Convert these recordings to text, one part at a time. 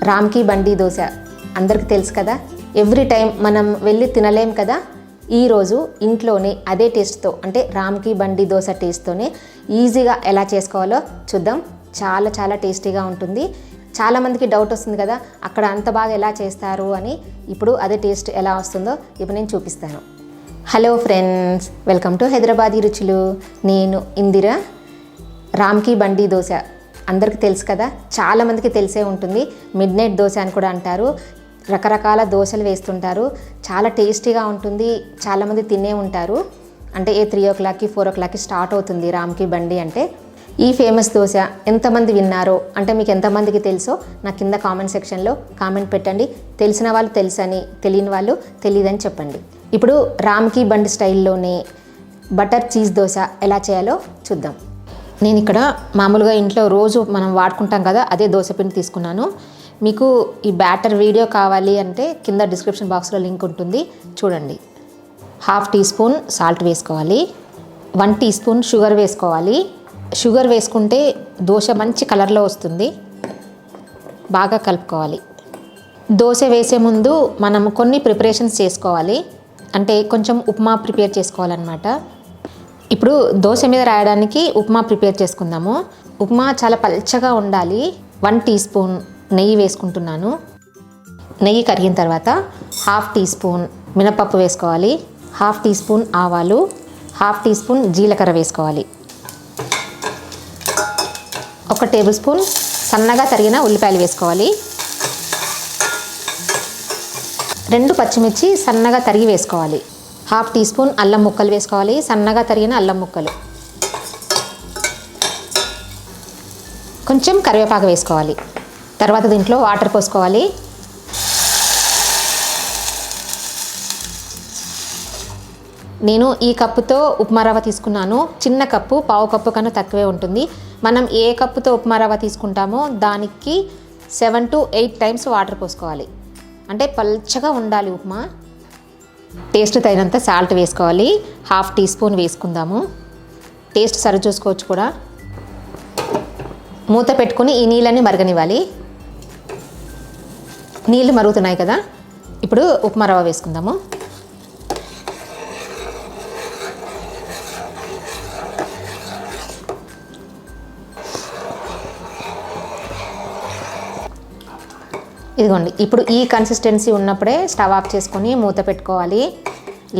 రామ్కి బండి దోశ అందరికీ తెలుసు కదా. ఎవ్రీ టైం మనం వెళ్ళి తినలేం కదా. ఈరోజు ఇంట్లోనే అదే టేస్ట్తో అంటే రామ్కి బండి దోశ టేస్ట్తోనే ఈజీగా ఎలా చేసుకోవాలో చూద్దాం. చాలా చాలా టేస్టీగా ఉంటుంది. చాలామందికి డౌట్ వస్తుంది కదా, అక్కడ అంత బాగా ఎలా చేస్తారు అని. ఇప్పుడు అదే టేస్ట్ ఎలా వస్తుందో ఇప్పుడు నేను చూపిస్తాను. Hello friends, welcome to Hyderabadi రుచులు. నేను ఇందిర. రామ్కి బండి దోశ అందరికీ తెలుసు కదా, చాలామందికి తెలిసే ఉంటుంది. మిడ్ నైట్ దోశ అని కూడా అంటారు. రకరకాల దోశలు వేస్తుంటారు. చాలా టేస్టీగా ఉంటుంది. చాలామంది తినే ఉంటారు. అంటే 3 o'clockకి 4 o'clockకి స్టార్ట్ అవుతుంది రామ్కి బండి అంటే. ఈ ఫేమస్ దోశ ఎంతమంది విన్నారో, అంటే మీకు ఎంతమందికి తెలుసో నా కింద కామెంట్ సెక్షన్లో కామెంట్ పెట్టండి. తెలిసిన వాళ్ళు తెలుసని, తెలియని వాళ్ళు తెలియదని చెప్పండి. ఇప్పుడు రామ్కి బండి స్టైల్లోనే బటర్ చీజ్ దోశ ఎలా చేయాలో చూద్దాం. నేను ఇక్కడ మామూలుగా ఇంట్లో రోజు మనం వాడుకుంటాం కదా, అదే దోశ పిండి తీసుకున్నాను. మీకు ఈ బ్యాటర్ వీడియో కావాలి అంటే కింద డిస్క్రిప్షన్ బాక్స్లో లింక్ ఉంటుంది, చూడండి. 1/2 teaspoon సాల్ట్ వేసుకోవాలి. 1 teaspoon షుగర్ వేసుకోవాలి. షుగర్ వేసుకుంటే దోశ మంచి కలర్లో వస్తుంది. బాగా కలుపుకోవాలి. దోశ వేసే ముందు మనం కొన్ని ప్రిపరేషన్స్ చేసుకోవాలి. అంటే కొంచెం ఉప్మా ప్రిపేర్ చేసుకోవాలన్నమాట. ఇప్పుడు దోశ మీద రాయడానికి ఉప్మా ప్రిపేర్ చేసుకుందాము. ఉప్మా చాలా పల్చగా ఉండాలి. 1 teaspoon నెయ్యి వేసుకుంటున్నాను. నెయ్యి కరిగిన తర్వాత 1/2 teaspoon మినపప్పు వేసుకోవాలి. 1/2 teaspoon ఆవాలు, 1/2 teaspoon జీలకర్ర వేసుకోవాలి. 1 tablespoon సన్నగా తరిగిన ఉల్లిపాయలు వేసుకోవాలి. 2 పచ్చిమిర్చి సన్నగా తరిగి వేసుకోవాలి. 1/2 teaspoon అల్లం ముక్కలు వేసుకోవాలి. సన్నగా తరిగిన అల్లం ముక్కలు. కొంచెం కరివేపాకు వేసుకోవాలి. తర్వాత దీంట్లో వాటర్ పోసుకోవాలి. నేను ఈ కప్పుతో ఉప్మా రవ్వ తీసుకున్నాను. చిన్న కప్పు, పావు కప్పు కన్నా తక్కువే ఉంటుంది. మనం ఏ కప్పుతో ఉప్మా రవ్వ తీసుకుంటామో దానికి 7 to 8 times వాటర్ పోసుకోవాలి. అంటే పల్చగా ఉండాలి ఉప్మా. టేస్ట్ తగినంత సాల్ట్ వేసుకోవాలి. 1/2 teaspoon వేసుకుందాము. టేస్ట్ సరి చూసుకోవచ్చు కూడా. మూత పెట్టుకుని ఈ నీళ్ళని మరగనివ్వాలి. నీళ్ళు మరుగుతున్నాయి కదా, ఇప్పుడు ఉప్మా రవ్వ వేసుకుందాము. ఇదిగోండి, ఇప్పుడు ఈ కన్సిస్టెన్సీ ఉన్నప్పుడే స్టవ్ ఆఫ్ చేసుకొని మూత పెట్టుకోవాలి.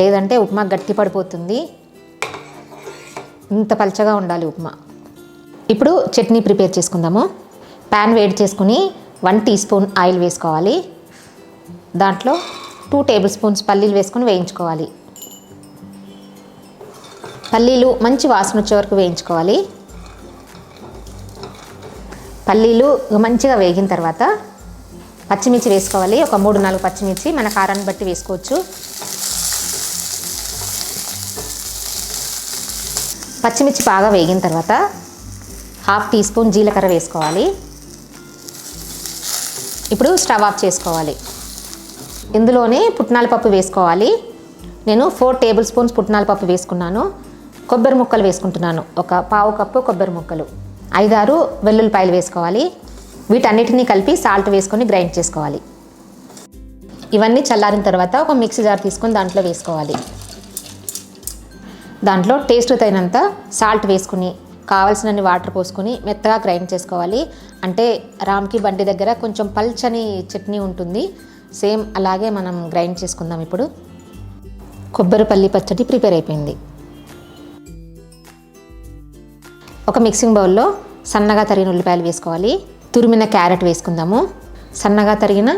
లేదంటే ఉప్మా గట్టి పడిపోతుంది. ఇంత పలచగా ఉండాలి ఉప్మా. ఇప్పుడు చట్నీ ప్రిపేర్ చేసుకుందాము. ప్యాన్ వేడి చేసుకుని 1 teaspoon ఆయిల్ వేసుకోవాలి. దాంట్లో 2 tablespoons పల్లీలు వేసుకొని వేయించుకోవాలి. పల్లీలు మంచి వాసన వచ్చే వరకు వేయించుకోవాలి. పల్లీలు మంచిగా వేగిన తర్వాత పచ్చిమిర్చి వేసుకోవాలి. ఒక 3-4 పచ్చిమిర్చి, మన కారాన్ని బట్టి వేసుకోవచ్చు. పచ్చిమిర్చి బాగా వేగిన తర్వాత 1/2 teaspoon జీలకర్ర వేసుకోవాలి. ఇప్పుడు స్టవ్ ఆఫ్ చేసుకోవాలి. ఇందులోనే పుట్నాల పప్పు వేసుకోవాలి. నేను 4 tablespoons పుట్నాల పప్పు వేసుకున్నాను. కొబ్బరి ముక్కలు వేసుకుంటున్నాను. ఒక పావు కప్పు కొబ్బరి ముక్కలు. 5-6 వెల్లుల్లిపాయలు వేసుకోవాలి. వీటన్నిటినీ కలిపి సాల్ట్ వేసుకొని గ్రైండ్ చేసుకోవాలి. ఇవన్నీ చల్లారిన తర్వాత ఒక మిక్సీ జార్ తీసుకొని దాంట్లో వేసుకోవాలి. దాంట్లో టేస్ట్ తగినంత సాల్ట్ వేసుకుని కావాల్సినన్ని వాటర్ పోసుకొని మెత్తగా గ్రైండ్ చేసుకోవాలి. అంటే రామ్కి బండి దగ్గర కొంచెం పల్చని చట్నీ ఉంటుంది, సేమ్ అలాగే మనం గ్రైండ్ చేసుకుందాం. ఇప్పుడు కొబ్బరి పల్లి పచ్చడి ప్రిపేర్ అయిపోయింది. ఒక మిక్సింగ్ బౌల్లో సన్నగా తరిగిన ఉల్లిపాయలు వేసుకోవాలి. తురిమిన క్యారెట్ వేసుకుందాము. సన్నగా తరిగిన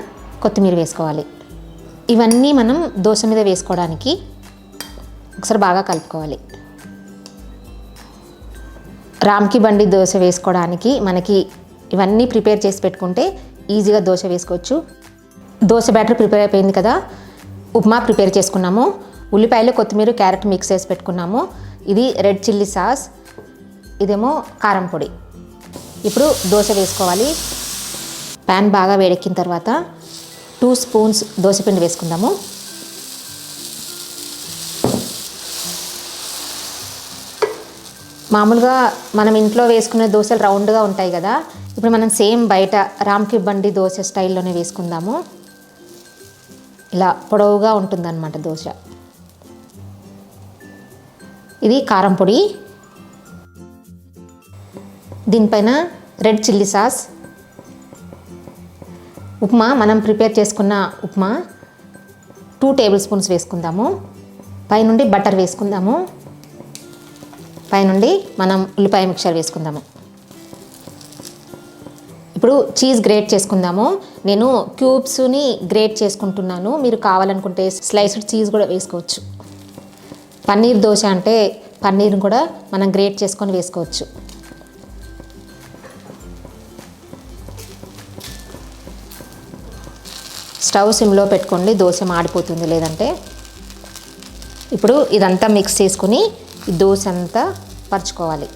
కొత్తిమీర వేసుకోవాలి. ఇవన్నీ మనం దోశ మీద వేసుకోవడానికి ఒకసారి బాగా కలుపుకోవాలి. రామ్కి బండి దోశ వేసుకోవడానికి మనకి ఇవన్నీ ప్రిపేర్ చేసి పెట్టుకుంటే ఈజీగా దోశ వేసుకోవచ్చు. దోశ బ్యాటర్ ప్రిపేర్ అయిపోయింది కదా, ఉప్మా ప్రిపేర్ చేసుకున్నాము. ఉల్లిపాయలు, కొత్తిమీర, క్యారెట్ మిక్స్ చేసి పెట్టుకున్నాము. ఇది రెడ్ చిల్లీ సాస్, ఇదేమో కారం పొడి. ఇప్పుడు దోశ వేసుకోవాలి. ప్యాన్ బాగా వేడెక్కిన తర్వాత 2 spoons దోశపిండి వేసుకుందాము. మామూలుగా మనం ఇంట్లో వేసుకునే దోశలు రౌండ్గా ఉంటాయి కదా, ఇప్పుడు మనం సేమ్ బయట రామ్కి బండి దోశ స్టైల్లోనే వేసుకుందాము. ఇలా పొడవుగా ఉంటుందన్నమాట దోశ. ఇది కారం పొడి, దీనిపైన రెడ్ చిల్లీ సాస్, ఉప్మా మనం ప్రిపేర్ చేసుకున్న ఉప్మా 2 టేబుల్ స్పూన్స్ వేసుకుందాము. పైనుండి బటర్ వేసుకుందాము. పైనుండి మనం ఉల్లిపాయ మిక్చర్ వేసుకుందాము. ఇప్పుడు చీజ్ గ్రేట్ చేసుకుందాము. నేను క్యూబ్స్ని గ్రేట్ చేసుకుంటున్నాను, మీరు కావాలనుకుంటే స్లైస్డ్ చీజ్ కూడా వేసుకోవచ్చు. పన్నీర్ దోశ అంటే పన్నీర్ని కూడా మనం గ్రేట్ చేసుకొని వేసుకోవచ్చు. స్టవ్ సిమ్లో పెట్టుకోండి, దోశ మాడిపోతుంది లేదంటే. ఇప్పుడు ఇదంతా మిక్స్ చేసుకుని ఈ దోశ అంతా పరుచుకోవాలి.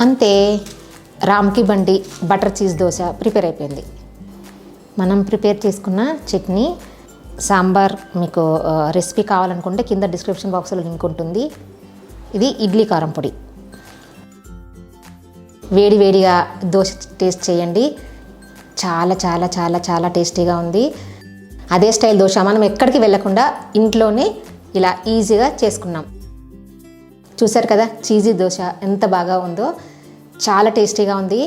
అంతే, రామ్కి బండి బటర్ చీజ్ దోశ ప్రిపేర్ అయిపోయింది. మనం ప్రిపేర్ చేసుకున్న చట్నీ, సాంబార్ మీకు రెసిపీ కావాలనుకుంటే కింద డిస్క్రిప్షన్ బాక్స్లో లింక్ ఉంటుంది. ఇది ఇడ్లీ కారం పొడి. వేడి వేడిగా దోశ టేస్ట్ చేయండి, చాలా చాలా చాలా చాలా టేస్టీగా ఉంది. అదే స్టైల్ దోశ మనం ఎక్కడికి వెళ్ళకుండా ఇంట్లోనే ఇలా ఈజీగా చేసుకున్నాం. చూసారు కదా చీజీ దోశ ఎంత బాగా ఉందో, చాలా టేస్టీగా ఉంది.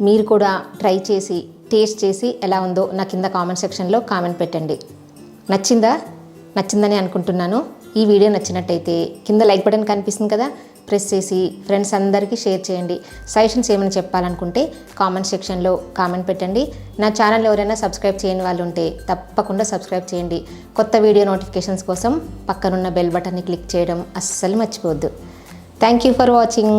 మీరు కూడా ట్రై చేసి టేస్ట్ చేసి ఎలా ఉందో నా కింద కామెంట్ సెక్షన్లో కామెంట్ పెట్టండి. నచ్చిందని అనుకుంటున్నాను. ఈ వీడియో నచ్చినట్టయితే కింద లైక్ బటన్ కనిపిస్తుంది కదా, ప్రెస్ చేసి ఫ్రెండ్స్ అందరికీ షేర్ చేయండి. సజెషన్స్ ఏమైనా చెప్పాలనుకుంటే కామెంట్ సెక్షన్లో కామెంట్ పెట్టండి. నా ఛానల్ ఎవరైనా సబ్స్క్రైబ్ చేయని వాళ్ళు ఉంటే తప్పకుండా సబ్స్క్రైబ్ చేయండి. కొత్త వీడియో నోటిఫికేషన్స్ కోసం పక్కనున్న బెల్ బటన్ని క్లిక్ చేయడం అస్సలు మర్చిపోవద్దు. Thank you for watching.